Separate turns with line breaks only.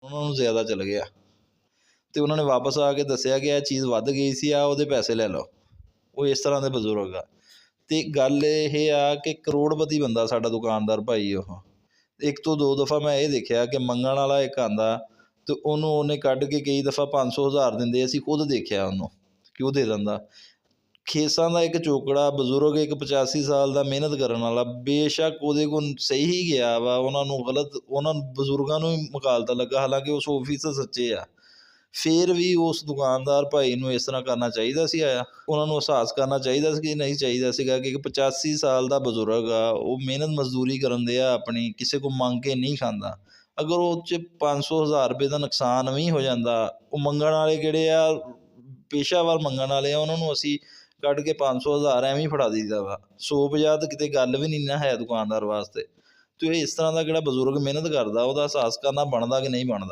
ਉਹਨਾਂ ਨੂੰ ਜ਼ਿਆਦਾ ਚੱਲ ਗਿਆ ਅਤੇ ਉਹਨਾਂ ਨੇ ਵਾਪਸ ਆ ਕੇ ਦੱਸਿਆ ਕਿ ਇਹ ਚੀਜ਼ ਵੱਧ ਗਈ ਸੀ, ਆ ਉਹਦੇ ਪੈਸੇ ਲੈ ਲਓ। ਉਹ ਇਸ ਤਰ੍ਹਾਂ ਦੇ ਬਜ਼ੁਰਗ ਆ। ਅਤੇ ਗੱਲ ਇਹ ਆ ਕਿ ਕਰੋੜਪਤੀ ਬੰਦਾ ਸਾਡਾ ਦੁਕਾਨਦਾਰ ਭਾਈ। ਉਹ ਇੱਕ ਤੋਂ ਦੋ ਦਫਾ ਮੈਂ ਇਹ ਦੇਖਿਆ ਕਿ ਮੰਗਣ ਵਾਲਾ ਇੱਕ ਆਉਂਦਾ ਅਤੇ ਉਹਨੇ ਕੱਢ ਕੇ ਕਈ ਦਫਾ 500 1000 ਦਿੰਦੇ। ਅਸੀਂ ਖੁਦ ਦੇਖਿਆ ਉਹਨੂੰ ਕਿ ਉਹ ਦੇ ਦਿੰਦਾ। ਖੇਸਾਂ ਦਾ ਇੱਕ ਚੋਕੜਾ ਬਜ਼ੁਰਗ, ਇੱਕ 85 ਸਾਲ ਦਾ ਮਿਹਨਤ ਕਰਨ ਵਾਲਾ, ਬੇਸ਼ੱਕ ਉਹਦੇ ਕੋਲ ਸਹੀ ਹੀ ਗਿਆ ਵਾ, ਉਹਨਾਂ ਨੂੰ ਗਲਤ, ਉਹਨਾਂ ਬਜ਼ੁਰਗਾਂ ਨੂੰ ਹੀ ਮੁਕਾਲਤਾ ਲੱਗਾ, ਹਾਲਾਂਕਿ ਉਹ 100% ਸੱਚੇ ਆ। ਫਿਰ ਵੀ ਉਸ ਦੁਕਾਨਦਾਰ ਭਾਈ ਨੂੰ ਇਸ ਤਰ੍ਹਾਂ ਕਰਨਾ ਚਾਹੀਦਾ ਸੀ? ਉਹਨਾਂ ਨੂੰ ਅਹਿਸਾਸ ਕਰਨਾ ਚਾਹੀਦਾ ਸੀ ਕਿ ਨਹੀਂ ਚਾਹੀਦਾ ਸੀਗਾ ਕਿ ਇੱਕ 85 ਸਾਲ ਦਾ ਬਜ਼ੁਰਗ ਆ, ਉਹ ਮਿਹਨਤ ਮਜ਼ਦੂਰੀ ਕਰਨ ਦੇ ਆ ਆਪਣੀ, ਕਿਸੇ ਕੋਲ ਮੰਗ ਕੇ ਨਹੀਂ ਖਾਂਦਾ। ਅਗਰ ਉਹ 'ਚ 500 1000 ਰੁਪਏ ਦਾ ਨੁਕਸਾਨ ਵੀ ਹੋ ਜਾਂਦਾ, ਉਹ ਮੰਗਣ ਵਾਲੇ ਕਿਹੜੇ ਆ, ਪੇਸ਼ਾਵਰ ਮੰਗਣ ਵਾਲੇ ਆ, ਉਹਨਾਂ ਨੂੰ ਅਸੀਂ ਕੱਢ ਕੇ 500 1000 ਐਵੇਂ ਹੀ ਫੜਾ ਦਈਦਾ ਵਾ। 150 ਤਾਂ ਕਿਤੇ ਗੱਲ ਵੀ ਨਹੀਂ ਨਾ ਹੈ ਦੁਕਾਨਦਾਰ ਵਾਸਤੇ। ਅਤੇ ਇਸ ਤਰ੍ਹਾਂ ਦਾ ਜਿਹੜਾ ਬਜ਼ੁਰਗ ਮਿਹਨਤ ਕਰਦਾ, ਉਹਦਾ ਅਹਿਸਾਸ ਕਰਨਾ ਬਣਦਾ ਕਿ ਨਹੀਂ ਬਣਦਾ?